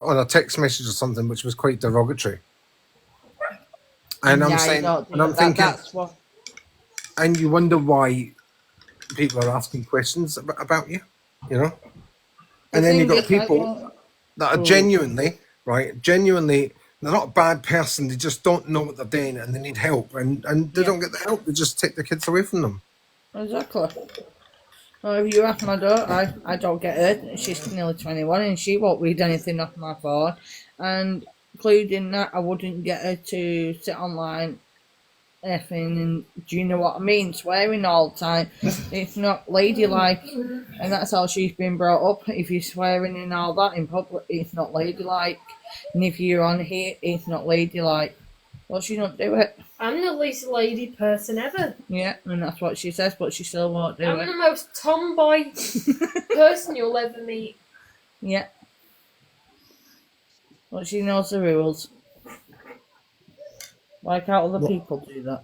on a text message or something which was quite derogatory. And I'm saying, and I'm thinking, that's what. and you wonder why people are asking questions about you, you know? And then you've got people that are genuinely, right, genuinely, they're not a bad person, they just don't know what they're doing and they need help, and they don't get the help, they just take the kids away from them. Exactly. Well, if you ask my daughter, I don't get her. She's nearly 21 and she won't read anything off my phone. And including that, I wouldn't get her to sit online effing and do you know what I mean? Swearing all the time. It's not ladylike. And that's how she's been brought up. If you're swearing and all that in public, it's not ladylike. And if you're on here, it's not ladylike. Well, she don't do it. I'm the least lady person ever. Yeah, and that's what she says, but she still won't do it. I'm the most tomboy person you'll ever meet. Yeah. Well, she knows the rules. Why can't other people do that?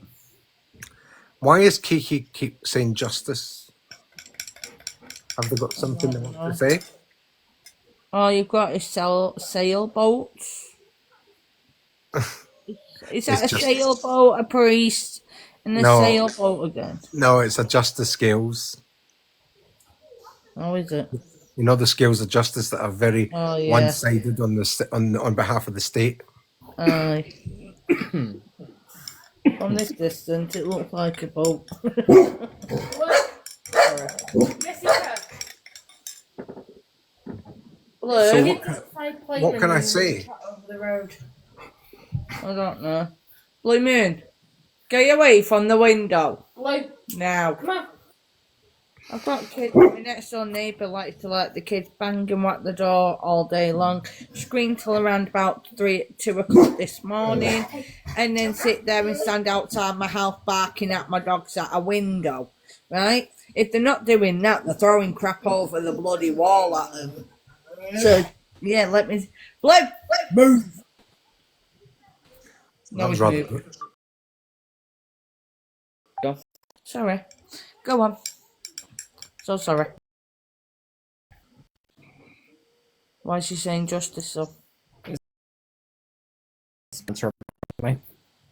Why is Kiki keep saying justice? Have they got something they want to say? Oh, you've got to sell sailboats. Is that a sailboat, a priest, and a sailboat again? No, it's a justice scales. Oh, is it? You know the scales of justice that are very one-sided on behalf of the state. Aye. From this distance, it looks like a boat. So what can I say? I don't know. Blue Moon, get away from the window. Blue. Now. Come on. I've got kids. My next door neighbour likes to let the kids bang and whack the door all day long, scream till around about 2 o'clock this morning, and then sit there and stand outside my house barking at my dogs at a window. Right? If they're not doing that, they're throwing crap over the bloody wall at them. So, yeah, let me... Blue! Move! No, he's moved. Go. Sorry. Go on. So sorry. Why is she saying justice so? And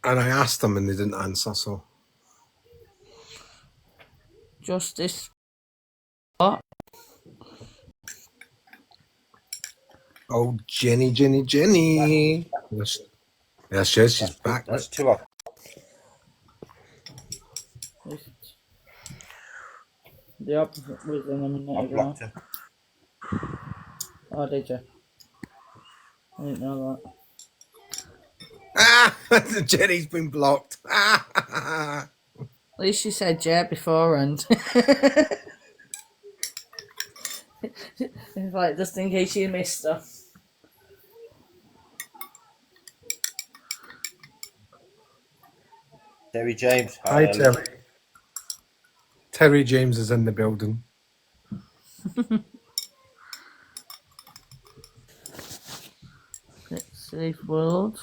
I asked them and they didn't answer, so. Justice. What? Oh, Jenny. Yes, she's back. That's 2 up. The opposite was in a minute ago. Oh, did you? I didn't know that. Jenny's been blocked. At least she said yeah beforehand. Like, just in case you missed her. Terry James. Hi, Terry. Terry James is in the building. Safe world.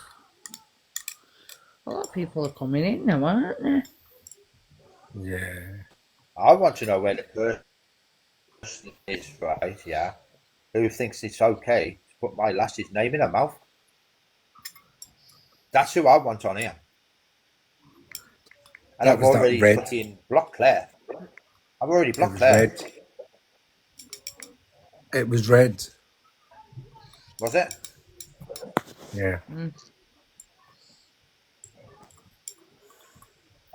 A lot of people are coming in now, aren't they? Yeah. I want to know where the person is, right? Yeah. Who thinks it's okay to put my lass's name in her mouth? That's who I want on here. And I've already fucking blocked Claire. I've already blocked Claire. It was red. Was it? Yeah.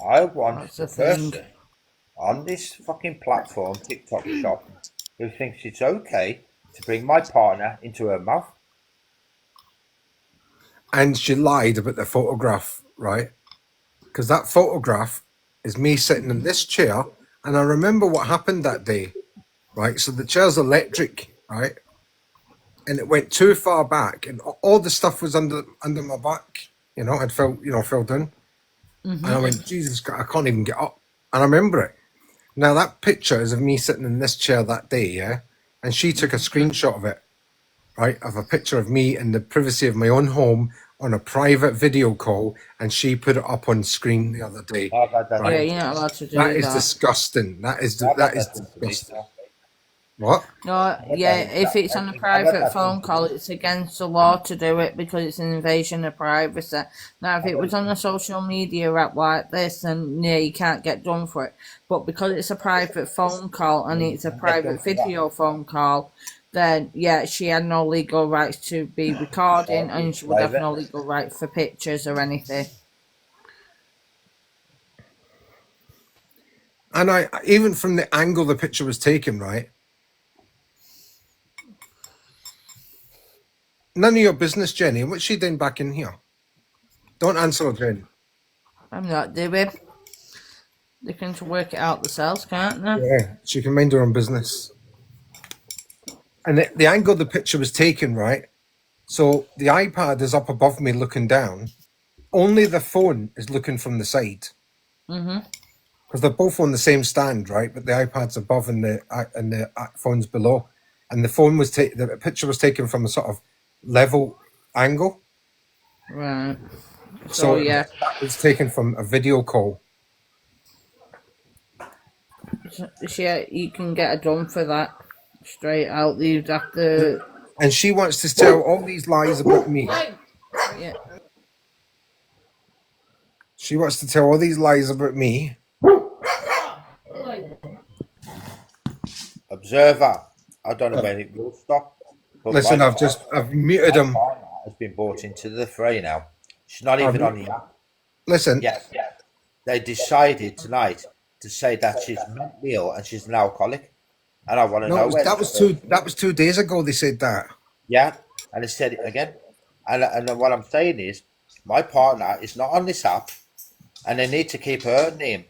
I want the person on this fucking platform, TikTok shop, who thinks it's okay to bring my partner into her mouth. And she lied about the photograph, right? Because that photograph is me sitting in this chair, and I remember what happened that day, right? So the chair's electric, right? And it went too far back, and all the stuff was under my back, you know, it fell down. And I went, Jesus God, I can't even get up. And I remember it. Now that picture is of me sitting in this chair that day, yeah? And she took a screenshot of it, right? Of a picture of me in the privacy of my own home on a private video call, and she put it up on screen the other day. Right? Yeah, you're not allowed to do that. That is disgusting. That is disgusting. What? No, yeah, if it's on a private phone call, it's against the law to do it because it's an invasion of privacy. Now, if it was on a social media app like this, then yeah, you can't get done for it. But because it's a private phone call and it's a private video phone call, then yeah, she had no legal rights to be recording and she would have no legal right for pictures or anything. And I even from the angle the picture was taken, right? None of your business, Jenny. What's she doing back in here? Don't answer her, Jen. I'm not doing. They can work it out themselves, can't they? Yeah, she can mind her own business. And the angle the picture was taken, right? So the iPad is up above me looking down. Only the phone is looking from the side. Because they're both on the same stand, right? But the iPad's above and the phone's below. And the phone was the picture was taken from a sort of level angle. Right. So yeah, that was taken from a video call. you can get a done for that straight out. You'd have to. And she wants to tell all these lies about me. Yeah. She wants to tell all these lies about me. Observer. I don't know when it will stop. But Listen, I've muted him. Has been brought into the fray now. She's not even on the app. Listen. Yes. They decided tonight to say that she's mentally ill and she's an alcoholic. And I want to know that was 2 days ago they said that. Yeah, and they said it again. And what I'm saying is, my partner is not on this app, and they need to keep her name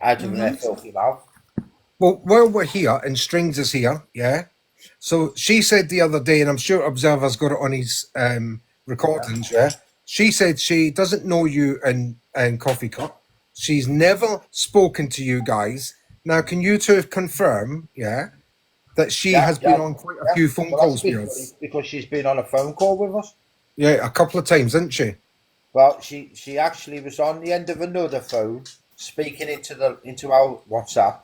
out of their filthy mouth. Well, while we're here and Strings is here, yeah. So she said the other day, and I'm sure Observer's got it on his recordings, yeah. She said she doesn't know you and Coffee Cup. She's never spoken to you guys. Now, can you two confirm, yeah, that she has been on quite a few phone calls with us? Because she's been on a phone call with us. Yeah, a couple of times, hasn't she? Well, she actually was on the end of another phone speaking into our WhatsApp,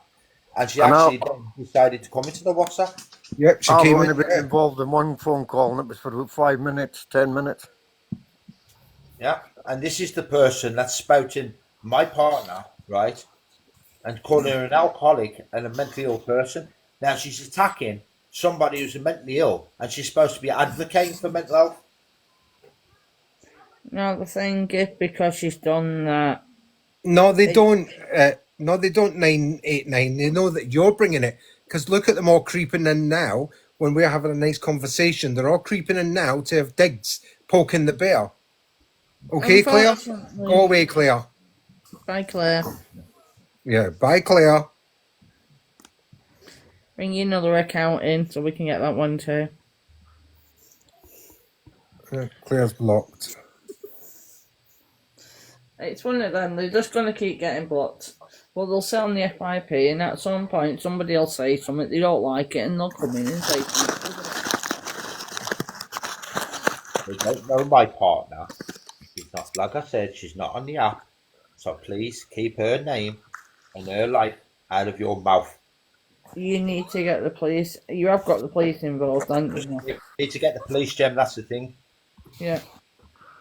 and she actually decided to come into the WhatsApp. Yep, she came in. I've only been involved in one phone call, and it was for about 5 minutes, 10 minutes. Yeah, and this is the person that's spouting my partner, right, and calling her an alcoholic and a mentally ill person. Now she's attacking somebody who's mentally ill, and she's supposed to be advocating for mental health. No, the thing is, because she's done that. No, they don't. No, they don't. 989. They know that you're bringing it. Because look at them all creeping in now. When we're having a nice conversation, they're all creeping in now to have digs poking the bear. Okay, Claire. Go away, Claire. Bye, Claire. Yeah, bye, Claire. Bring you another account in so we can get that one too. Claire's blocked. It's one of them. They're just going to keep getting blocked. Well, they'll sit on the FIP, and at some point, somebody will say something they don't like it, and they'll come in and say something. They don't know my partner. She's not, like I said, she's not on the app. So please keep her name and her life out of your mouth. You need to get the police. You have got the police involved, haven't you? You need to get the police, Jem. That's the thing. Yeah.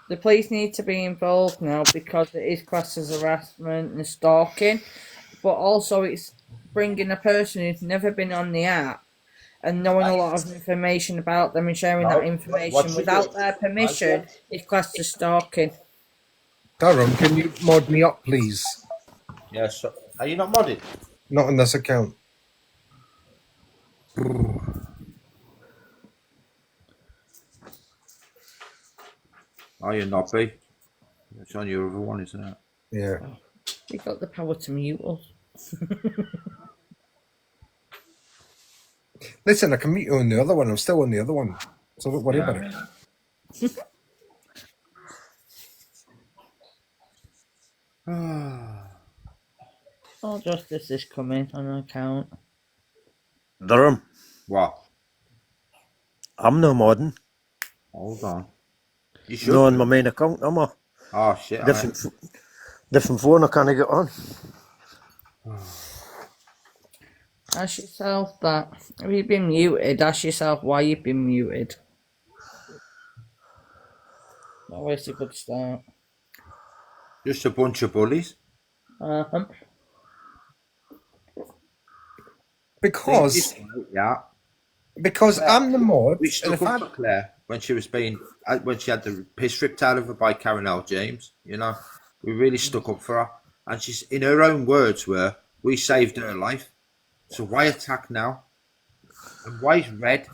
The police need to be involved now because it is classed as harassment and stalking, but also it's bringing a person who's never been on the app and knowing a lot of information about them and sharing that information without their permission is classed as stalking. Durham, can you mod me up, please? Yes. So, are you not modded? Not on this account. Are you not, B? It's on your other one, isn't it? Yeah. You got the power to mute us. Listen, I can meet you on the other one. I'm still on the other one. So don't worry about it. Oh, justice is coming on an account. Durham, What? I'm no modding. Hold on. You should. No on my main account, no more. Oh, shit. Different phone I can't get on. Ask yourself that. Have you been muted? Ask yourself why you've been muted. Always a good start. Just a bunch of bullies. Uh-huh. Because Yeah. I'm the mod, We and stuck if up I for Claire when she was when she had the piss ripped out of her by Karen L. James. You know, we really stuck up for her, and she's in her own words were, "We saved her life." So why attack now? And why is Red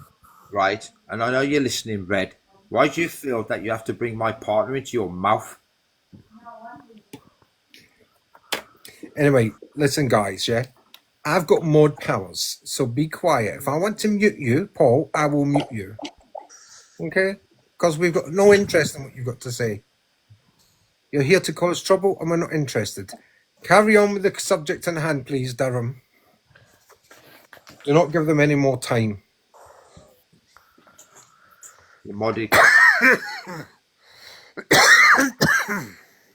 right? And I know you're listening, Red. Why do you feel that you have to bring my partner into your mouth? anyway, listen, guys, yeah, I've got mod powers, so be quiet. If I want to mute you, Paul, I will mute you. Okay? Because we've got no interest in what you've got to say. You're here to cause trouble, and we're not interested. Carry on with the subject in hand, please, Durham. Do not give them any more time. You moddy.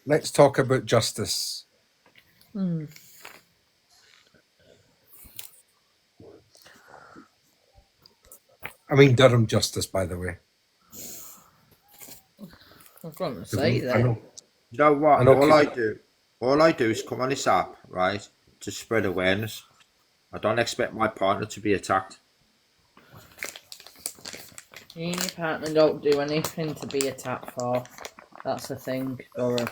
Let's talk about justice. I mean Durham justice, by the way. I was going to say I that. know. You know what? I know All I do is come on this app, right, to spread awareness. I don't expect my partner to be attacked. You and your partner don't do anything to be attacked for. That's the thing, Dora.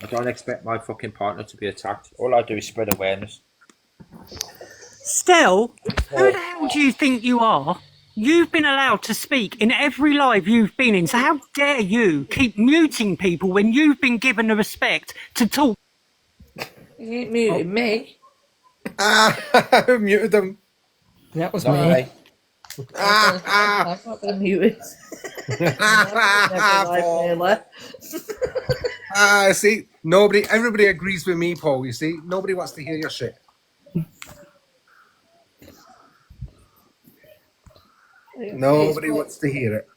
I don't expect my fucking partner to be attacked. All I do is spread awareness. Stell, who the hell do you think you are? You've been allowed to speak in every live you've been in, so how dare you keep muting people when you've been given the respect to talk? You ain't muted me. Who muted them? That was Not me. me. I've not been muted. See, everybody agrees with me, Paul. You see, nobody wants to hear your shit. Nobody wants to hear it.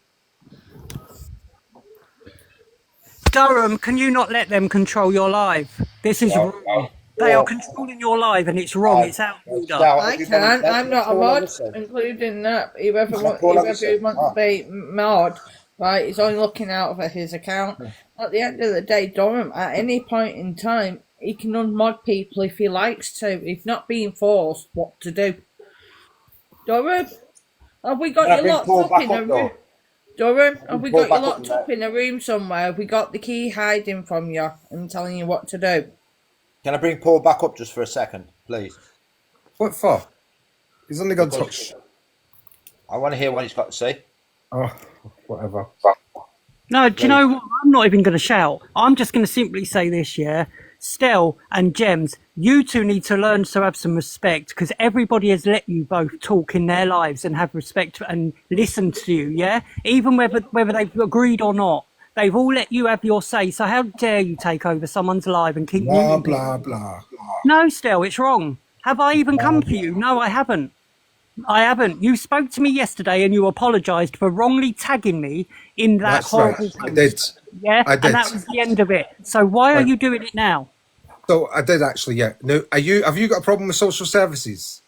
Durham, can you not let them control your live? This is wrong. They are controlling your live and it's wrong. It's out of order. I can't. I'm not a mod, including that. Whoever wants to be mod, right, is only looking out for his account. At the end of the day, Durham, at any point in time, he can unmod people if he likes to. He's not being forced what to do. Durham, have we got you locked up in a room? Durham, have we got you locked up in a room somewhere? Have we got the key hiding from you and telling you what to do? Can I bring Paul back up just for a second, please? What for? He's only got to touch. I want to hear what he's got to say. Oh, whatever. No, do you know what? I'm not even going to shout. I'm just going to simply say this, yeah? Stell and Gems, you two need to learn to have some respect because everybody has let you both talk in their lives and have respect and listen to you, yeah? Even whether they've agreed or not. They've all let you have your say, so how dare you take over someone's life and keep Blah, muting blah, people? blah. No, Stell, it's wrong. Have I even come for you? No, I haven't. I haven't. You spoke to me yesterday and you apologised for wrongly tagging me in that That's horrible right. post. I did. Yeah, I did. and that was the end of it. So why are Right. you doing it now? So I did actually, yeah. Now, have you got a problem with social services?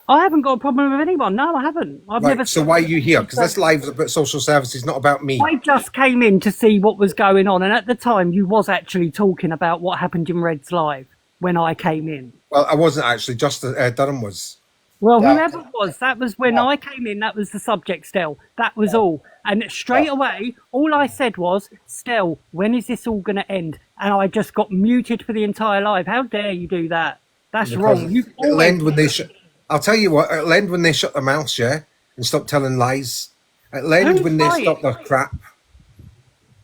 I haven't got a problem with anyone. No, I haven't. I've Right. never. So why are you here? Because this live is about social services, not about me. I just came in to see what was going on, and at the time, you was actually talking about what happened in Red's live when I came in. Well, I wasn't actually. Just Durham was. Well, Yeah. whoever it was, that was when I came in. That was the subject, Stell. That was all. And straight away, all I said was, Stell, when is this all going to end? And I just got muted for the entire live. How dare you do that? That's wrong. You've It'll always... end when they shut. I'll tell you what. It'll end when they shut their mouths, yeah, and stop telling lies. It'll end Who's when they lying? stop their crap.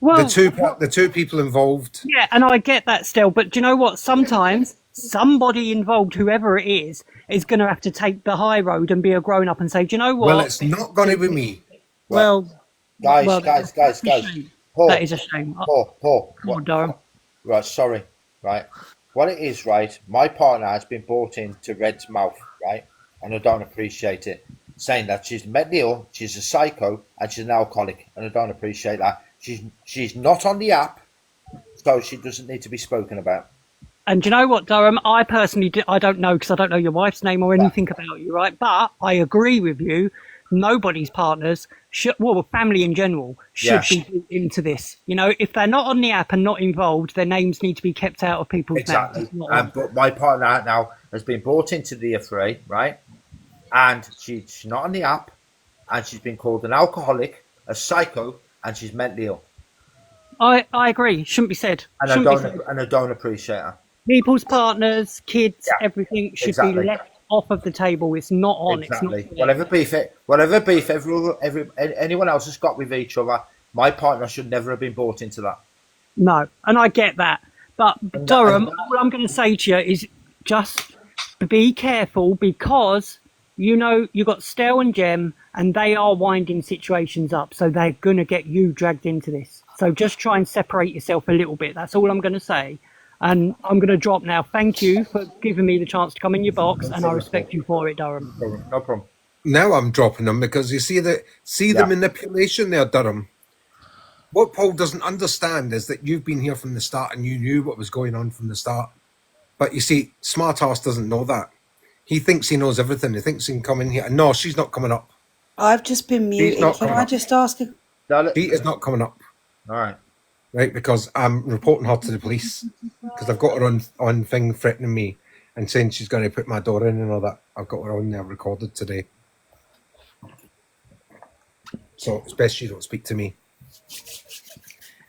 Well, The two people involved. yeah, and I get that still, but do you know what? Sometimes somebody involved, whoever it is going to have to take the high road and be a grown up and say, do you know what? Well, it's not going to be me. Well, Guys, well, guys. that's a shame. Paul, That is a shame. Paul. Come on, Durham. Right, sorry. Right. What it is, right, my partner has been brought into Red's mouth, right? And I don't appreciate it. Saying that she's mentally ill, she's a psycho, and she's an alcoholic, and I don't appreciate that. She's not on the app, so she doesn't need to be spoken about. And do you know what, Durham? I personally, I don't know because I don't know your wife's name or anything about you, right? But I agree with you. Nobody's partners, well, family in general, should Yes. be into this. You know, if they're not on the app and not involved, their names need to be kept out of people's Exactly. mouths. Not on. But my partner now has been brought into the affray, right? And she's not on the app, and she's been called an alcoholic, a psycho, and she's mentally ill. I agree. Shouldn't be said. And Shouldn't be said. I don't appreciate her. People's partners, kids, Yeah, everything should exactly. be left off of the table. It's not on. Exactly. It's not. Whatever beef anyone else has got with each other, my partner should never have been brought into that. No, and I get that. But Durham, all I'm going to say to you is just be careful because you know you got Stel and Jem, and they are winding situations up, so they're going to get you dragged into this. So just try and separate yourself a little bit. That's all I'm going to say. And I'm going to drop now. Thank you for giving me the chance to come in your box, and I respect you for it, Durham. No problem. Now I'm dropping them because you see the manipulation there, Durham. What Paul doesn't understand is that you've been here from the start and you knew what was going on from the start. But you see, smart ass doesn't know that. He thinks he knows everything. He thinks he can come in here. No, she's not coming up. I've just been muted. Can I just ask a... She is not coming up. All right. Right, because I'm reporting her to the police because I've got her on thing threatening me and saying she's going to put my door in and all that. I've got her on there recorded today. So it's best you don't speak to me.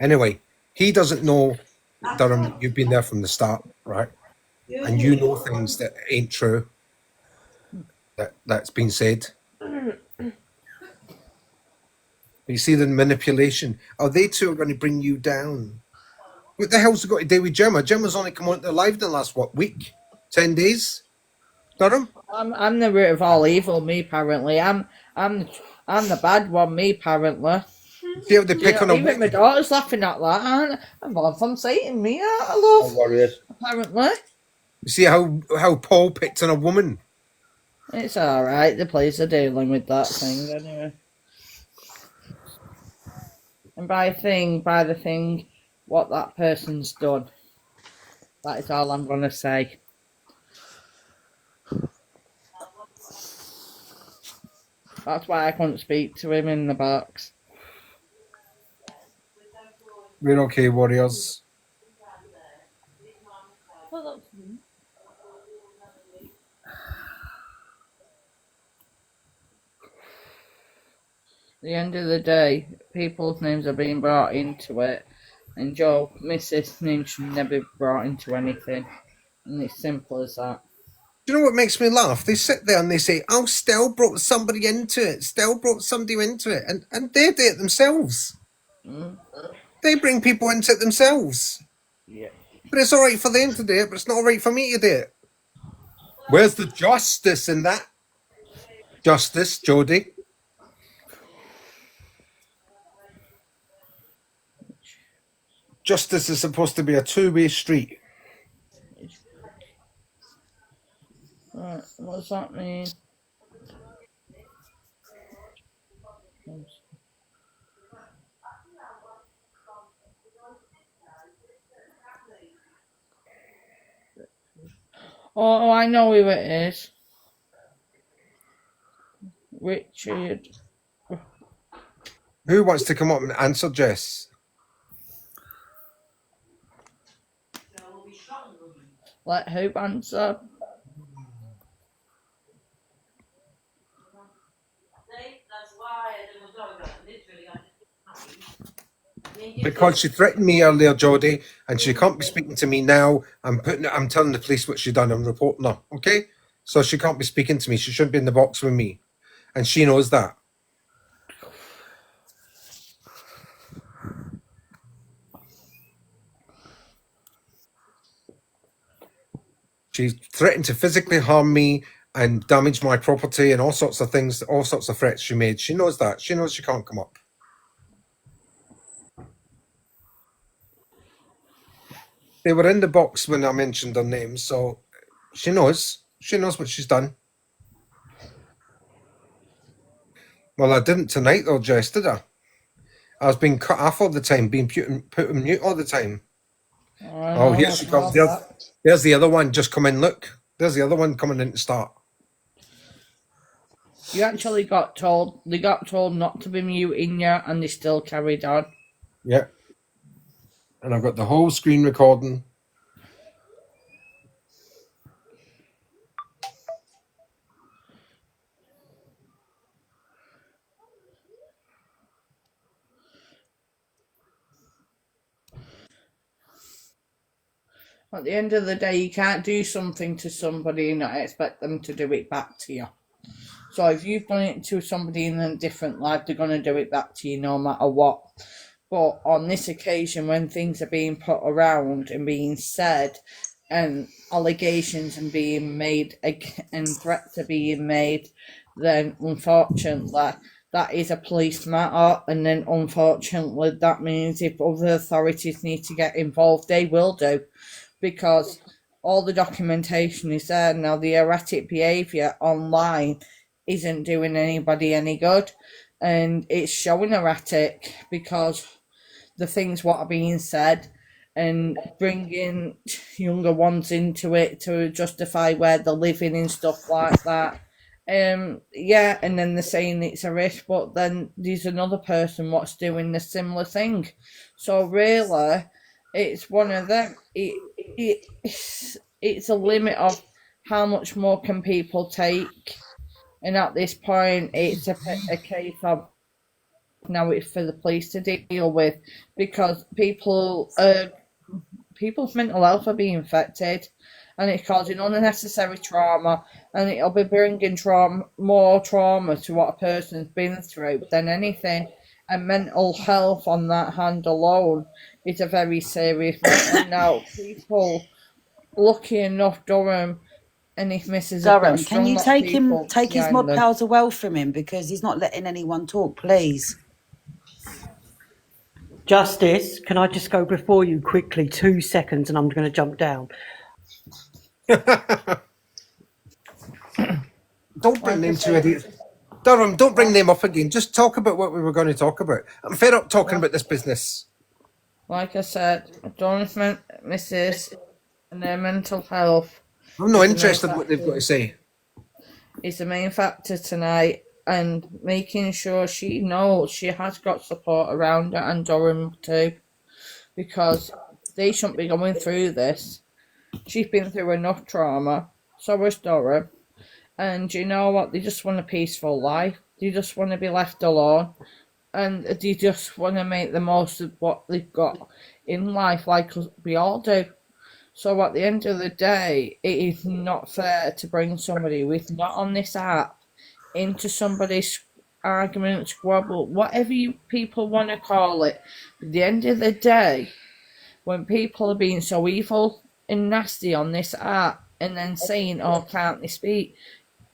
Anyway, he doesn't know, Durham, you've been there from the start, right? And you know things that ain't true, that's been said. You see the manipulation. Oh, they two are going to bring you down. What the hell's it got to do with Gemma? Gemma's only come on to live in the last, week? 10 days? Durham? I'm the root of all evil, me apparently. I'm the bad one, me apparently. See how they pick on a even my daughter's laughing at that. I'm born from Satan, me, I love. Warriors. Apparently. You see how Paul picked on a woman? It's alright, the police are dealing with that thing anyway. And by the thing, what that person's done. That is all I'm going to say. That's why I couldn't speak to him in the box. We're okay, Warriors. At the end of the day, people's names are being brought into it, and Joe, Mrs. name should never be brought into anything. And it's simple as that. Do you know what makes me laugh? They sit there and they say, oh, Stel brought somebody into it. Stel brought somebody into it. And they do it themselves. They bring people into it themselves. Yeah. But it's all right for them to do it, but it's not all right for me to do it. Where's the justice in that? Justice, Jodie? Justice is supposed to be a two-way street. Right, what does that mean? Oh, I know who it is. Richard. Who wants to come up and answer, Jess? Let who answer? Because she threatened me earlier, Jodie, and she can't be speaking to me now. I'm telling the police what she done. I'm reporting her. Okay, so she can't be speaking to me. She shouldn't be in the box with me, and she knows that. She threatened to physically harm me and damage my property and all sorts of things, all sorts of threats she made. She knows that. She knows she can't come up. They were in the box when I mentioned her name, so she knows. She knows what she's done. Well, I didn't tonight though, Jess, did I? I was being cut off all the time, being put on mute all the time. Oh, here she comes. There's the other one just come in. Look, there's the other one coming in to start. You actually got told, they got told not to be muting you, and they still carried on. Yeah. And I've got the whole screen recording. At the end of the day, you can't do something to somebody and not expect them to do it back to you. So if you've done it to somebody in a different life, they're going to do it back to you no matter what. But on this occasion, when things are being put around and being said, and allegations and being made and threats are being made, then unfortunately that is a police matter. And then unfortunately that means if other authorities need to get involved, they will do, because all the documentation is there now. The erratic behaviour online isn't doing anybody any good, and it's showing erratic because the things what are being said and bringing younger ones into it to justify where they're living and stuff like that. Yeah, and then they're saying it's a risk, but then there's another person what's doing the similar thing. So really, it's one of them. It's a limit of how much more can people take, and at this point, it's a case of now it's for the police to deal with, because people's mental health are being affected, and it's causing unnecessary trauma, and it'll be bringing more trauma to what a person's been through than anything. And mental health on that hand alone is a very serious matter. Now, people lucky enough, Durham and his missus have got Durham, a strong can you lot of take people his behind mod them. powers away from him, because he's not letting anyone talk, please. Justice, can I just go before you quickly, 2 seconds, and I'm going to jump down. Don't bring them two idiots. Durham, don't bring them up again. Just talk about what we were going to talk about. I'm fed up talking about this business. Like I said, Durham's missus and their mental health I'm not interested in what they've got to say. is the main factor tonight, and making sure she knows she has got support around her, and Durham too, because they shouldn't be going through this. She's been through enough trauma, so has Durham, and you know what? They just want a peaceful life. They just want to be left alone, and they just want to make the most of what they've got in life, like we all do. So at the end of the day, it is not fair to bring somebody who's not on this app into somebody's argument, squabble, whatever you people want to call it. At the end of the day, when people are being so evil and nasty on this app and then saying, oh, can't they speak?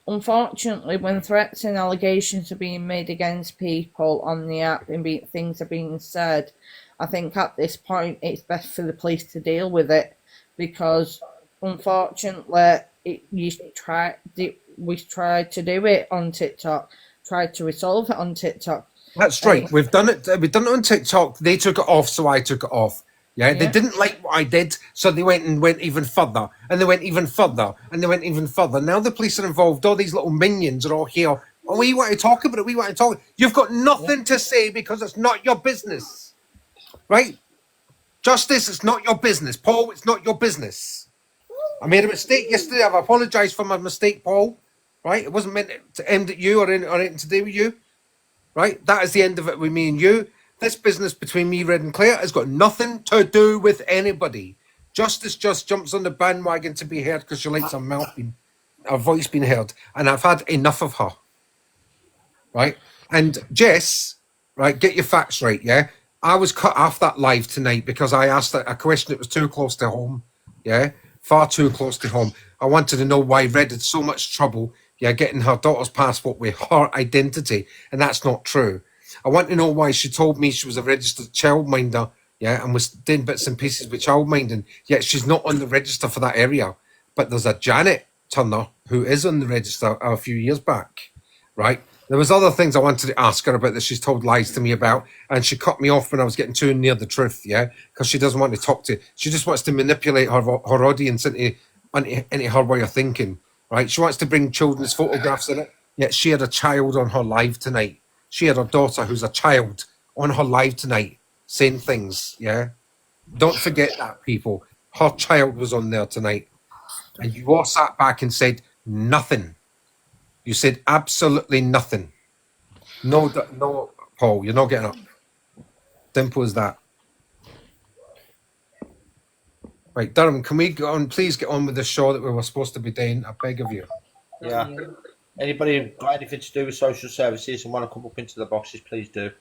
Unfortunately, when threats and allegations are being made against people on the app and things are being said, I think at this point it's best for the police to deal with it, because unfortunately we tried to do it on TikTok, tried to resolve it on TikTok. That's right. We've done it on TikTok. They took it off, so I took it off. Yeah, they didn't like what I did, so they went even further, and they went even further, and they went even further. Now the police are involved. All these little minions are all here. Oh, we want to talk about it. We want to talk. You've got nothing to say because it's not your business, right? Justice, it's not your business. Paul, it's not your business. I made a mistake yesterday. I've apologised for my mistake, Paul. Right? It wasn't meant to end at you or anything to do with you. Right? That is the end of it with me and you. This business between me, Red and Claire, has got nothing to do with anybody. Justice just jumps on the bandwagon to be heard because she likes her voice being heard. And I've had enough of her. Right? And Jess, right, get your facts right, yeah? I was cut off that live tonight because I asked a question that was too close to home, yeah? Far too close to home. I wanted to know why Red had so much trouble, yeah, getting her daughter's passport with her identity, and that's not true. I want to know why she told me she was a registered childminder, yeah, and was doing bits and pieces with childminding, yet she's not on the register for that area. But there's a Janet Turner who is on the register a few years back, right? There was other things I wanted to ask her about that she's told lies to me about, and she cut me off when I was getting too near the truth, yeah? Because she doesn't want to talk to... She just wants to manipulate her audience into her way of thinking, right? She wants to bring children's photographs in it, yet she had a child on her live tonight. She had a daughter who's a child on her live tonight saying things, yeah? Don't forget that, people. Her child was on there tonight. And you all sat back and said nothing. You said absolutely nothing. No, Paul, you're not getting up. Simple as that. Right, Durham, can we go on? Please get on with the show that we were supposed to be doing. I beg of you. Yeah. Anybody got anything to do with social services and want to come up into the boxes, please do.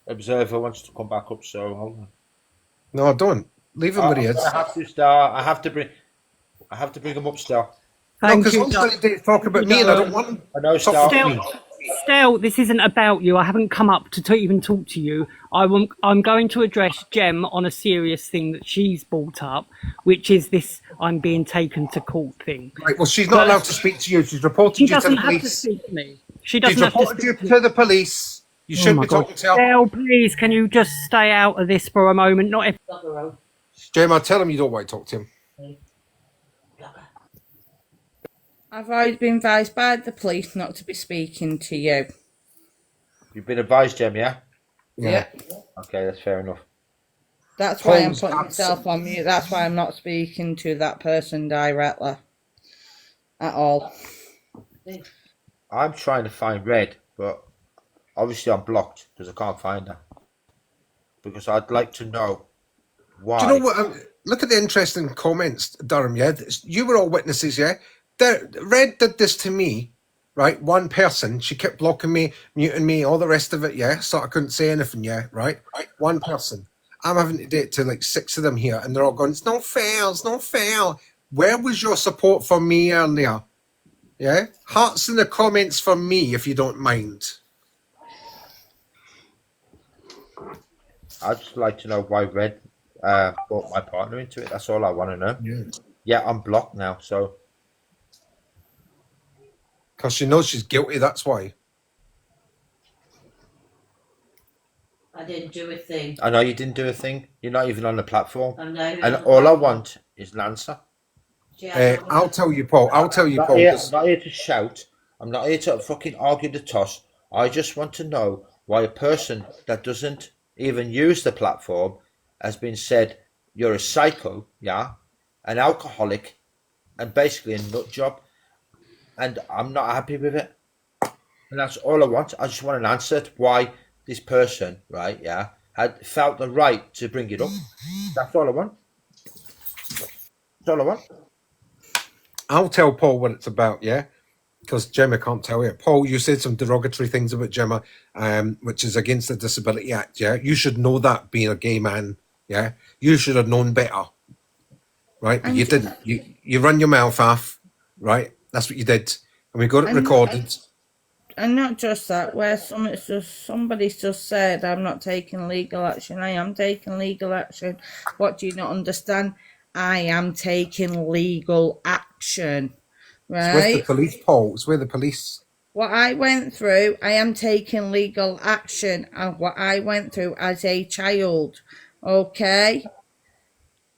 Observer wants to come back up, so hold on. No, don't. Leave him where he is. I have to start. I have to bring him up still. No, Thank because you, I'm going to talk about me and I don't want him. I know, Stop Star. fucking me. Stell, this isn't about you. I haven't come up to even talk to you. I'm going to address Jem on a serious thing that she's brought up, which is this I'm being taken to court thing. Right, well, she's not allowed to speak to you. She's reported She you to doesn't the have to police. speak to me. She She's doesn't have to reported you speak to me. to the police. You shouldn't Oh be my God. talking to her. Stell, please, can you just stay out of this for a moment? Not if Gemma, tell him you don't want to talk to him. I've always been advised by the police not to be speaking to you. You've been advised, Jem, yeah? Yeah. Okay, that's fair enough. That's why I'm Paul's putting myself on mute. That's why I'm not speaking to that person directly. At all. I'm trying to find Red, but obviously I'm blocked because I can't find her. Because I'd like to know why. Do you know what? Look at the interesting comments, Durham, yeah? You were all witnesses, yeah? Red did this to me, right? One person. She kept blocking me, muting me, all the rest of it, yeah? So I couldn't say anything, yeah? Right? One person. I'm having to date to like 6 of them here, and they're all going, it's not fair, it's not fair. Where was your support for me earlier? Yeah? Hearts in the comments for me, if you don't mind. I'd just like to know why Red brought my partner into it. That's all I want to know. Yeah, I'm blocked now, so... Because she knows she's guilty, that's why. I didn't do a thing. I know you didn't do a thing. You're not even on the platform. I know. And all I want is an answer. I'll tell you, Paul. I'll tell you, I'm Paul. not here to shout. I'm not here to fucking argue the toss. I just want to know why a person that doesn't even use the platform has been said you're a psycho, yeah, an alcoholic, and basically a nut job. And I'm not happy with it. And that's all I want. I just want an answer to why this person, right, yeah, had felt the right to bring it up. That's all I want. That's all I want. I'll tell Paul what it's about, yeah? Because Gemma can't tell you. Paul, you said some derogatory things about Gemma, which is against the Disability Act, yeah? You should know that, being a gay man, yeah? You should have known better, right? But you didn't. You run your mouth off, right? That's what you did. And we got it recorded. And not just that, where somebody's just said, I'm not taking legal action. I am taking legal action. What do you not understand? I am taking legal action. Right? It's with the police, Paul. It's with the police. What I went through, I am taking legal action. And what I went through as a child. Okay?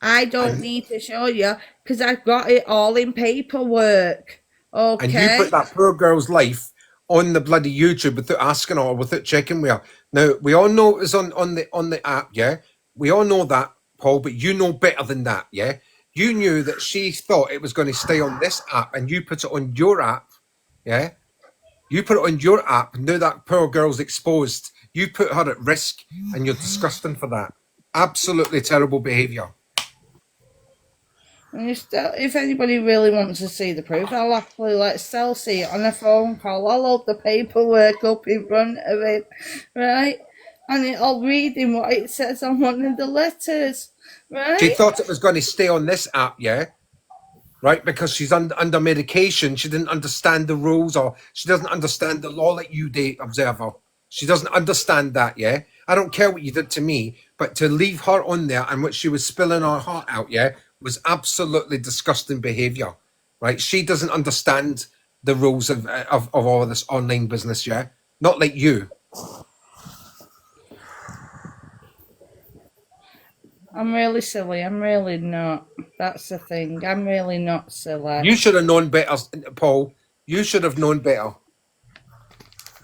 I don't need to show you because I've got it all in paperwork. Okay? And you put that poor girl's life on the bloody YouTube without asking her, without checking with her. Now, we all know it was on the app, yeah? We all know that, Paul, but you know better than that, yeah? You knew that she thought it was going to stay on this app, and you put it on your app, yeah? You put it on your app, and now that poor girl's exposed. You put her at risk, and you're disgusting for that. Absolutely terrible behaviour. And if anybody really wants to see the proof, I'll happily let Stell see it on a phone call. I'll hold the paperwork up in front of it, right? And it'll read him what it says on one of the letters, right? She thought it was going to stay on this app, yeah? Right? Because she's under medication. She didn't understand the rules, or she doesn't understand the law like you did, Observer. She doesn't understand that, yeah? I don't care what you did to me, but to leave her on there and what she was spilling her heart out, yeah, was absolutely disgusting behaviour. Right? She doesn't understand the rules of all of this online business. Yeah, not like you. I'm really silly. I'm really not. That's the thing. I'm really not silly. You should have known better, Paul. You should have known better.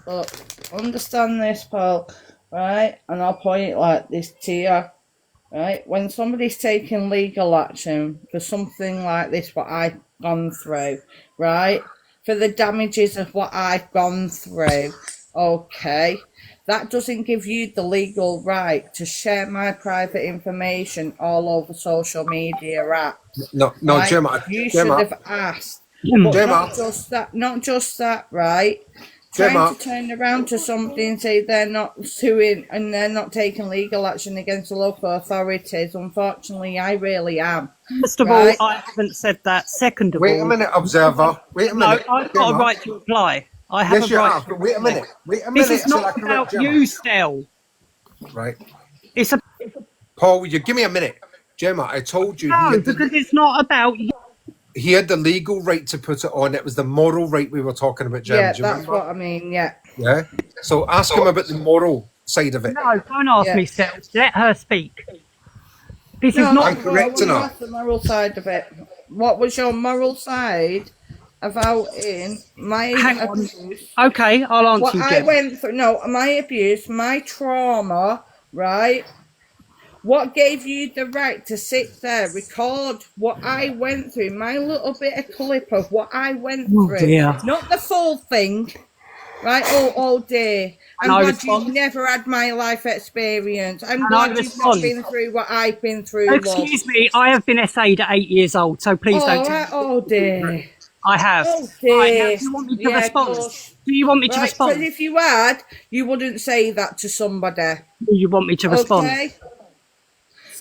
But understand this, Paul, right? And I'll point it like this to you, right? When somebody's taking legal action for something like this, what I've gone through, right? For the damages of what I've gone through, okay? That doesn't give you the legal right to share my private information all over social media apps. No, Right? Gemma. You should Gemma, have asked. Gemma. But not just that, right? Trying Gemma. to turn around to somebody and say they're not suing and they're not taking legal action against the local authorities. Unfortunately, I really am. First of Right. all, I haven't said that. Second of Wait all, a minute, Observer. Wait a no, minute. I've got a Gemma. right to reply. I have Yes, a you right. have. But wait a minute. Wait a This minute. is till I not correct about Gemma. you, Stell. Right. It's a Paul, will you give me a minute? Gemma, I told you no, because it's not about you. he had the legal right to put it on. It was the moral right we were talking about, Gemma. Yeah, Do you that's remember? what I mean. Yeah. Yeah. So ask him about the moral side of it. No, don't ask Yeah. me, Stell. Let her speak. This No, is not. I'm correcting her. That's the moral side of it. What was your moral side about in my Hang on. abuse? Okay, I'll answer What you, I Jem. went through, no, my abuse, my trauma, right? What gave you the right to sit there, record what I went through, my little bit of clip of what I went Oh, through? dear. Not the full thing, right? Oh dear. I'm And I glad respond. you've never had my life experience. I'm And I glad you've not respond. been through what I've been through, love. Excuse me, I have been SA'd at 8 years old, so please Oh, don't. right, oh dear. I have. Oh Right, now, dear. do you want me to Yeah, respond? gosh. Do you want me to Right, because respond? if you had, you wouldn't say that to somebody. Do you want me to respond? Okay?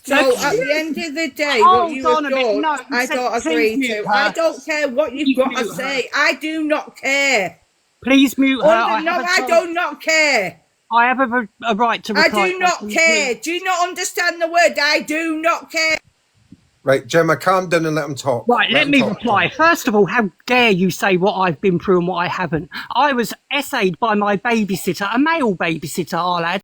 So No, at the end of the day, Hold what you on have a minute. done, No, you I said don't please agree mute to. her. I don't care what Please you've got to mute her. say. I do not care. Please mute her. I do not care. I have a right to I reply. do not care. Do you not understand the word? I do not care. Right, Gemma, calm down and let him talk. Right, let him me talk. reply. First of all, how dare you say what I've been through and what I haven't? I was essayed by my babysitter, a male babysitter, I'll add,